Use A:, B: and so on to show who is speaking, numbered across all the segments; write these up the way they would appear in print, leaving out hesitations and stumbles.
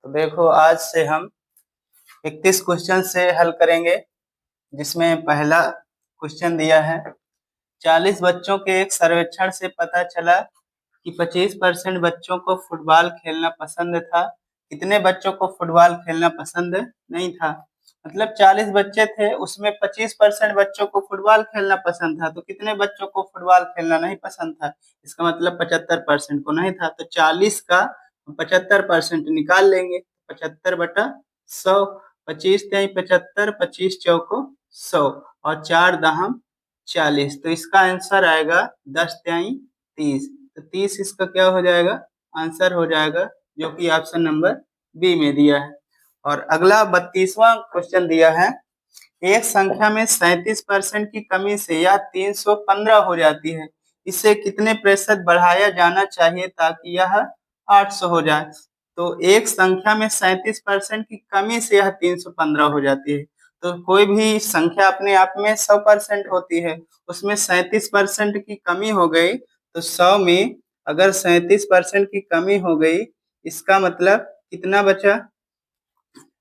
A: तो देखो, आज से हम 31 क्वेश्चन से हल करेंगे, जिसमें पहला क्वेश्चन दिया है। 40 बच्चों के एक सर्वेक्षण से पता चला कि 25% बच्चों को फुटबॉल खेलना पसंद था। कितने बच्चों को फुटबॉल खेलना पसंद नहीं था? मतलब 40 बच्चे थे, उसमें 25% बच्चों को फुटबॉल खेलना पसंद था, तो कितने बच्चों को फुटबॉल खेलना नहीं पसंद था? इसका मतलब 75% को नहीं था। तो 40 का 75% निकाल लेंगे। 75/100, 25 तिहाई 75, 25 चौको 100 और 4 दहम 40। तो इसका आंसर आएगा 10 तिहाई 30। तो 30 इसका क्या हो जाएगा? आंसर हो जाएगा, जो कि ऑप्शन नंबर बी में दिया है। और अगला 32वां क्वेश्चन दिया है। एक संख्या में 37% की कमी से यह 315 हो जाती है। इसे कितने प्रतिशत बढ़ाया जाना चाहिए ताकि यह 800 हो जाए? तो एक संख्या में 37% की कमी से यह 315 हो जाती है। तो कोई भी संख्या अपने आप में 100% होती है, उसमें 37% की कमी हो गई, तो 100 में अगर 37% की कमी हो गई, इसका मतलब कितना बचा?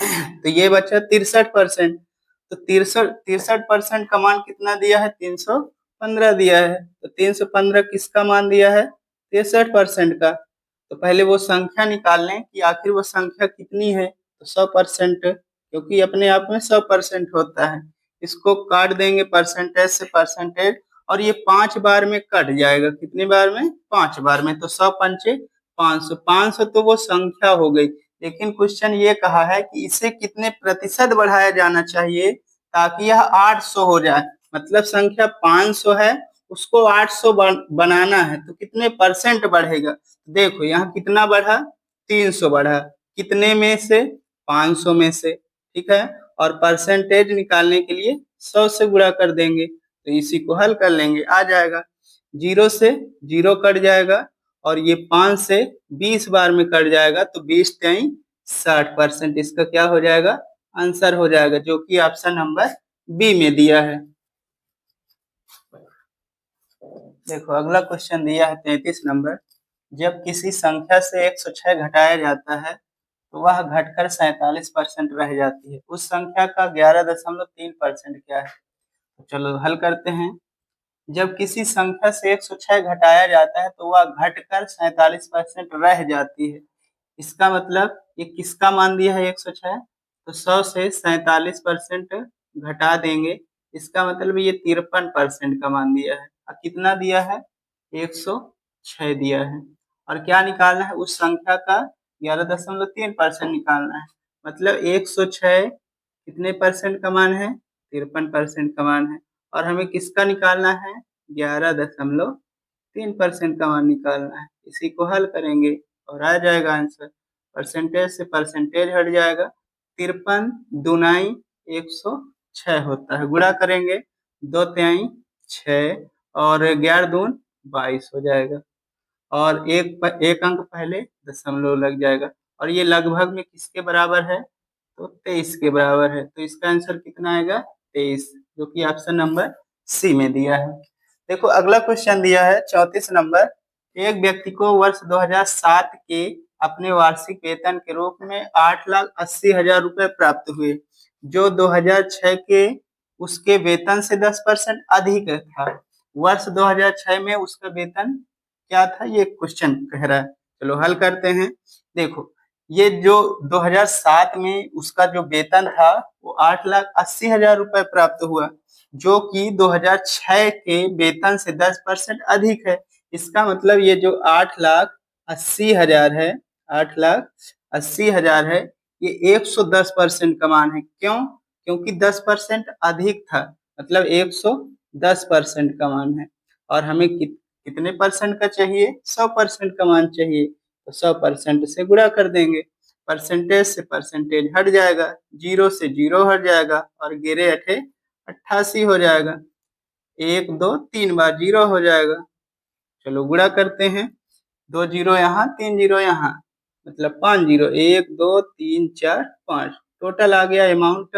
A: तो ये बचा 63%। तो 63% का मान कितना दिया है? 315 दिया है। तो 315 किसका मान दिया है? 63% का। तो पहले वो संख्या निकाल लें कि आखिर वो संख्या कितनी है। तो 100%, क्योंकि अपने आप में 100% होता है। इसको काट देंगे परसेंटेज से परसेंटेज, और ये 5 बार में कट जाएगा। कितनी बार में? 5 बार में। तो 100 पंचे 500, 500 तो वो संख्या हो गई। लेकिन क्वेश्चन ये कहा है कि इसे कितने प्रतिशत बढ़ाया जाना चाहिए ताकि यह 800 हो जाए। मतलब संख्या 500 है, उसको 800 बनाना है, तो कितने परसेंट बढ़ेगा? देखो यहाँ कितना बढ़ा? 300 बढ़ा। कितने में से? 500 में से। ठीक है। और परसेंटेज निकालने के लिए 100 से गुणा कर देंगे, तो इसी को हल कर लेंगे, आ जाएगा। 0 से 0 कट जाएगा, और ये 5 से 20 बार में कट जाएगा, तो 20 तिहाई 60%। इसका क्या हो जाएगा? आंसर हो जाएगा, जो कि ऑप्शन नंबर बी में दिया है। देखो अगला क्वेश्चन दिया है 33 नंबर। जब किसी संख्या से 106 घटाया जाता है तो वह घटकर 47% रह जाती है। उस संख्या का 11.3% क्या है? तो चलो हल करते हैं। जब किसी संख्या से 106 घटाया जाता है तो वह घटकर 47% रह जाती है। इसका मतलब ये किसका मान दिया है? 106। तो 100 से 47% घटा देंगे, इसका मतलब ये 53% का मान दिया है। और कितना दिया है? 106 दिया है। और क्या निकालना है? उस संख्या का 11.3% निकालना है। मतलब 106 कितने परसेंट का मान है? 53% का मान है। और हमें किसका निकालना है? 11.3% का मान निकालना है। इसी को हल करेंगे और आ जाएगा आंसर। परसेंटेज से परसेंटेज हट जाएगा। 53 दूनाई 106 होता है। गुणा करेंगे 2 तिहाई 6 और 11 दून 22 हो जाएगा। और एक अंक पहले दशमलव लग जाएगा। और ये लगभग में किसके बराबर है? तो 23 के बराबर है। तो इसका आंसर कितना आएगा? 23, जो कि ऑप्शन नंबर सी में दिया है। देखो अगला क्वेश्चन दिया है 34 नंबर। एक व्यक्ति को वर्ष 2007 के अपने वार्षिक वेतन के रूप में 8,80,000 रुपए प्राप्त हुए, जो 2006 के उसके वेतन से 10% अधिक था। वर्ष 2006 में उसका वेतन क्या था? ये क्वेश्चन कह रहा है। चलो हल करते हैं। देखो ये जो 2007 में उसका जो वेतन था वो 8,80,000 रुपए प्राप्त हुआ, जो कि 2006 के वेतन से 10% अधिक है। इसका मतलब ये जो 8,80,000 है, 8,80,000 है, ये 110% का मान है। क्यों? क्योंकि 10% अधिक था, मतलब 110% का मान है। और हमें कितने परसेंट का चाहिए? 100% का मान चाहिए। तो 100% से गुणा कर देंगे। परसेंटेज से परसेंटेज हट जाएगा, 0 से 0 हट जाएगा, और गिरे अठे 88 हो जाएगा। 1 2 3 बार 0 हो जाएगा। चलो गुणा करते हैं। 2 जीरो यहाँ, 3 जीरो यहाँ, मतलब 5 जीरो, 1 2 3 4 5। टोटल आ गया अमाउंट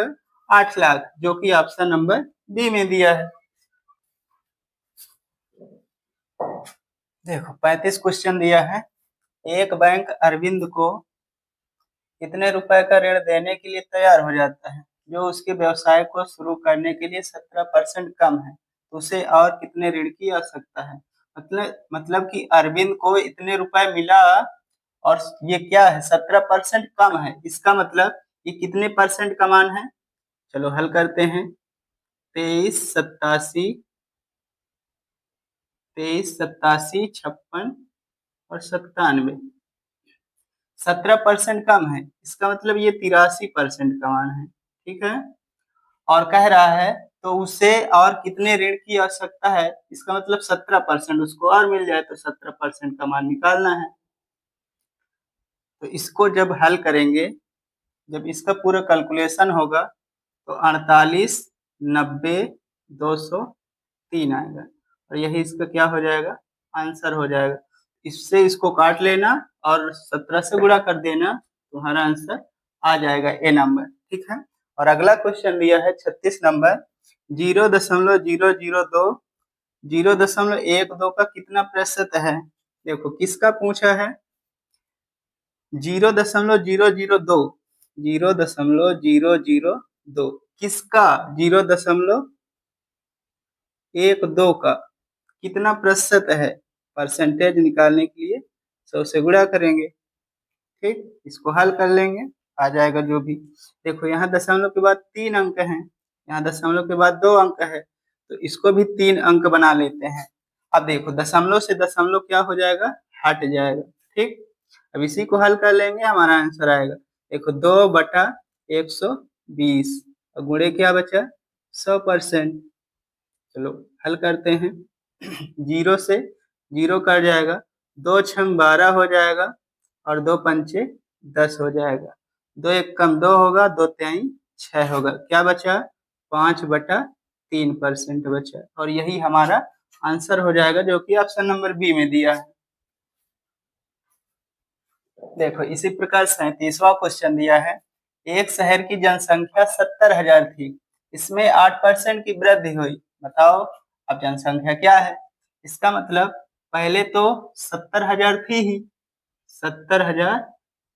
A: 8 लाख, जो कि ऑप्शन नंबर बी में दिया है। देखो 35 क्वेश्चन दिया है। एक बैंक अरविंद को कितने रुपए का ऋण देने के लिए तैयार हो जाता है, जो उसके व्यवसाय को शुरू करने के लिए 17% कम है, तो उसे और कितने ऋण की आवश्यकता है। मतलब कि अरविंद को इतने रुपए मिला और ये क्या है, 17% कम है, इसका मतलब ये कितने परसेंट का मान है। चलो हल करते हैं। 23, 87, 56 और 97, 17% कम है, इसका मतलब ये 83% का मान है। ठीक है, और कह रहा है तो उसे और कितने ऋण की आवश्यकता है, इसका मतलब 17% उसको और मिल जाए तो 17% का मान निकालना है। तो इसको जब हल करेंगे, जब इसका पूरा कैलकुलेशन होगा तो 48, 90, 203 आएगा और यही इसका क्या हो जाएगा, आंसर हो जाएगा। इससे इसको काट लेना और 17 से गुणा कर देना, तुम्हारा आंसर आ जाएगा ए नंबर। ठीक है, और अगला क्वेश्चन दिया है 36 नंबर, 0.002 0.12 का कितना प्रतिशत है। देखो किसका पूछा है, 0.002 0.002 किसका, 0.12 का कितना प्रतिशत है, परसेंटेज निकालने के लिए 100 से गुणा करेंगे। ठीक, इसको हल कर लेंगे, आ जाएगा जो भी। देखो यहाँ दशमलव के बाद 3 अंक हैं, यहाँ दशमलव के बाद 2 अंक है, तो इसको भी 3 अंक बना लेते हैं। अब देखो दशमलव से दशमलव क्या हो जाएगा, हट जाएगा। ठीक, अब इसी को हल कर लेंगे, हमारा आंसर आएगा। देखो 2/120 और गुणे क्या बचा, 100%। चलो हल करते हैं। 0 से 0 कट जाएगा, 2 छंग 12 हो जाएगा और 2 पंचे 10 हो जाएगा। 2 एक कम 2 होगा, 2 त्याई 6 होगा, क्या बचा 5/3% बचा, और यही हमारा आंसर हो जाएगा, जो कि ऑप्शन नंबर बी में दिया है। देखो इसी प्रकार 37वां क्वेश्चन दिया है, एक शहर की जनसंख्या 70,000 थी, इसमें 8% की वृद्धि हुई, बताओ अब जनसंख्या क्या है। इसका मतलब पहले तो 70,000 थी ही, 70,000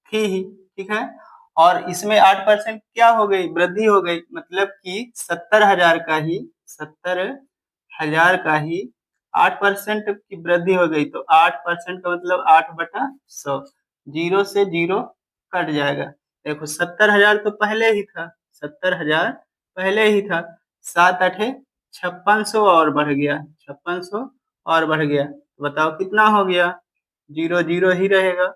A: थी ही, ठीक है, और इसमें 8% क्या हो गई, वृद्धि हो गई, मतलब कि 70,000 का ही 70,000 का ही 8% की वृद्धि हो गई, तो 8% का मतलब 8/100, 0 से 0 कट जाएगा। देखो 70,000 तो पहले ही था, 70,000 पहले ही था, 7 8 5600 और बढ़ गया, 5600 और बढ़ गया, बताओ कितना हो गया, 0 0 ही रहेगा,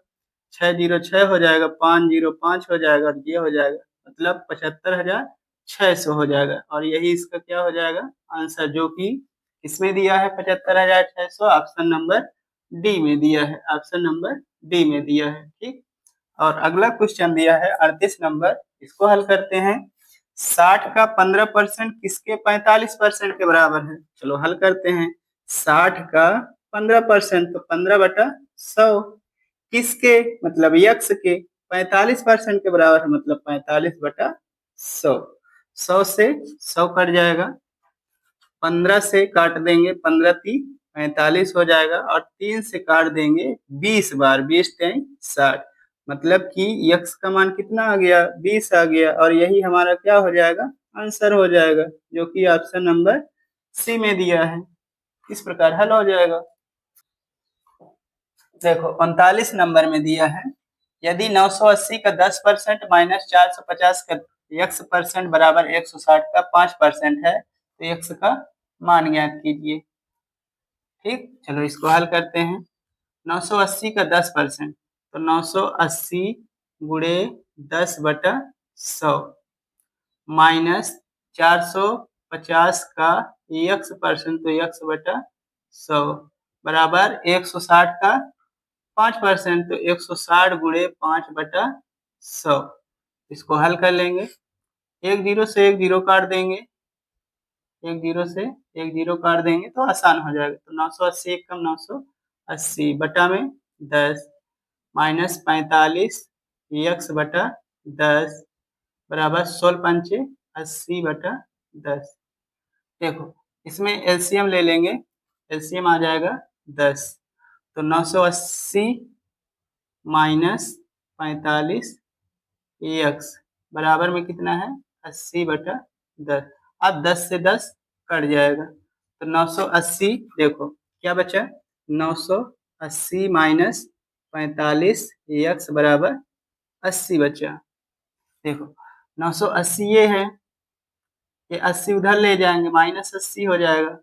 A: 606 हो जाएगा, 505 हो जाएगा और ये हो जाएगा, मतलब 75,600 हो जाएगा, और यही इसका क्या हो जाएगा, आंसर, जो कि इसमें दिया है 75,600, ऑप्शन नंबर डी में दिया है, ऑप्शन नंबर डी में दिया है। ठीक, और अगला क्वेश्चन दिया है 38 नंबर, इसको हल करते हैं। 60 का 15% किसके 45% के बराबर है, चलो हल करते हैं। 60 का 15%, तो 15/100 किसके, मतलब यक्स के 45% के बराबर है, मतलब 45/100, 100 से 100 कट जाएगा, 15 से काट देंगे, 15 × 3 45 हो जाएगा, और 3 से काट देंगे 20 बार, 20 × 60, मतलब कि यक्स का मान कितना आ गया, 20 आ गया, और यही हमारा क्या हो जाएगा, आंसर हो जाएगा, जो कि ऑप्शन नंबर सी में दिया है। इस प्रकार हल हो जाएगा। देखो 39 नंबर में दिया है, यदि 980 का 10% माइनस 450 का x परसेंट बराबर 160 का 5% है, तो x का मान ज्ञात कीजिए। ठीक, चलो इसको हल करते हैं। 980 का 10%, तो 980 गुणे 10/100 माइनस 450 का x परसेंट, तो x/100 बराबर 160 का 5%, तो 160 गुणे 5/100। इसको हल कर लेंगे, एक जीरो से एक जीरो काट देंगे, एक जीरो से एक जीरो काट देंगे तो आसान हो जाएगा, तो 980 एक कम 980 बटा में 10 माइनस 45 x/10 बराबर 16 पंचे 80/10। देखो इसमें एलसीएम ले लेंगे, एलसीएम आ जाएगा 10, तो 980 माइनस 45 एक्स बराबर में कितना है 80/10। अब 10 से 10 कट जाएगा तो 980। देखो क्या बचा 980 माइनस 45 एक्स बराबर 80 बचा। देखो 980 ये है, ये 80 उधर ले जाएंगे -80 हो जाएगा,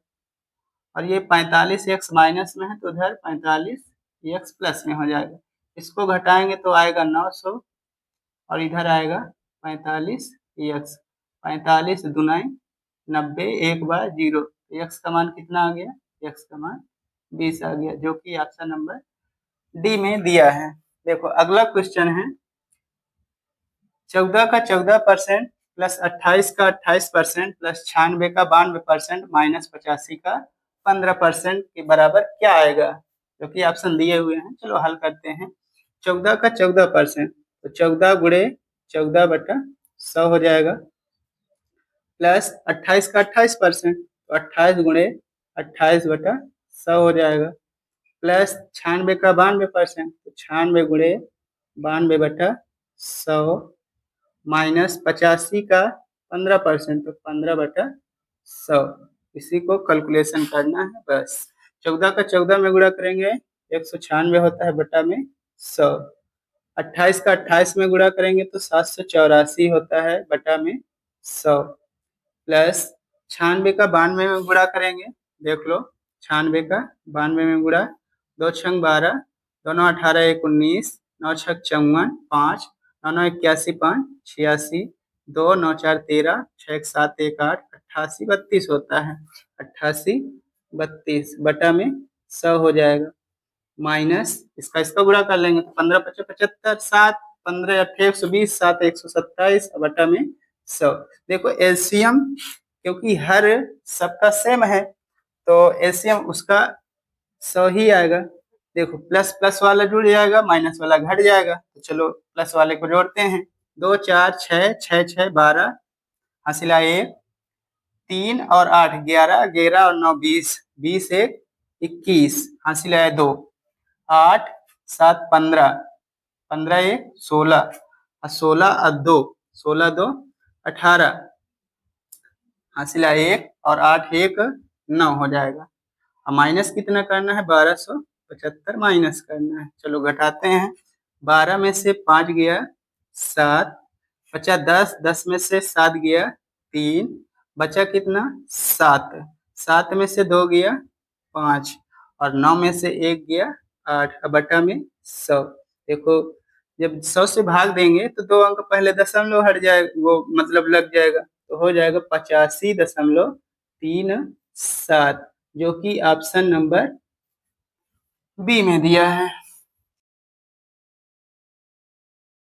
A: और ये 45 एक्स माइनस में है तो उधर 45 एक्स प्लस में हो जाएगा। इसको घटाएंगे तो आएगा 900 और इधर आएगा 45 एक्स। 45 दुनाई 90, एक बार 0। एक्स का मान कितना आ गया, एक्स का मान 20 आ गया, जो कि ऑप्शन नंबर डी में दिया है। देखो अगला क्वेश्चन है 14 का 14% प्लस 28 का 28% प्लस 96 का 92% माइनस 85 का 15% के बराबर क्या आएगा, जो कि ऑप्शन दिए हुए हैं। चलो हल करते हैं। 14 का 14% तो 14 गुणे 14/100 हो जाएगा, प्लस 28 का 28% तो 28 गुणे 28/100 हो जाएगा, प्लस 96 का 92% तो 96 गुणे 92/100 माइनस 85 का 15% तो 15/100। इसी को कैलकुलेशन करना है बस। 14 का 14 में गुणा करेंगे 196 होता है बटा में 100। 28 का 28 में गुणा करेंगे तो 784 होता है बटा में 100, प्लस 96 का 92 में गुणा करेंगे। देख लो 96 का 92 में गुणा, 2 छंग 12, दोनों 18 1 19, 9 छक 54, 5 9 9 81 5 86, 2 9 4 13, 6 7 1 8, 88 32 होता है। 88 32 बटा में 100 हो जाएगा, माइनस इसका गुणा कर लेंगे तो 15 5 75, 7 15 8 120, 7 127 बटा में 100। देखो एलसीएम क्योंकि हर सबका सेम है तो एलसीएम उसका 100 ही आएगा। देखो प्लस प्लस वाला जुड़ जाएगा, माइनस वाला घट जाएगा, तो चलो प्लस वाले को जोड़ते हैं। 2 4 6 6 6 12 हासिला 1, 3 और 8 11, 11 और 9 20, 20 1 21 हासिला 2, 8 7 15, 15 1 16 और 16 और 2, 16 2 18 हासिला 1 और 8 1 9 हो जाएगा। अब माइनस कितना करना है 1275 माइनस करना है। चलो घटाते हैं। 12 में से 5 गया 7, बचा 10, 10 में से 7 गया 3, बचा कितना 7, 7 में से 2 गया 5 और 9 में से 1 गया 8 बटा में 100। देखो जब 100 से भाग देंगे तो 2 अंक पहले दशमलव हट जाएगा, वो मतलब लग जाएगा, तो हो जाएगा 85.37, जो कि ऑप्शन नंबर बी में दिया है।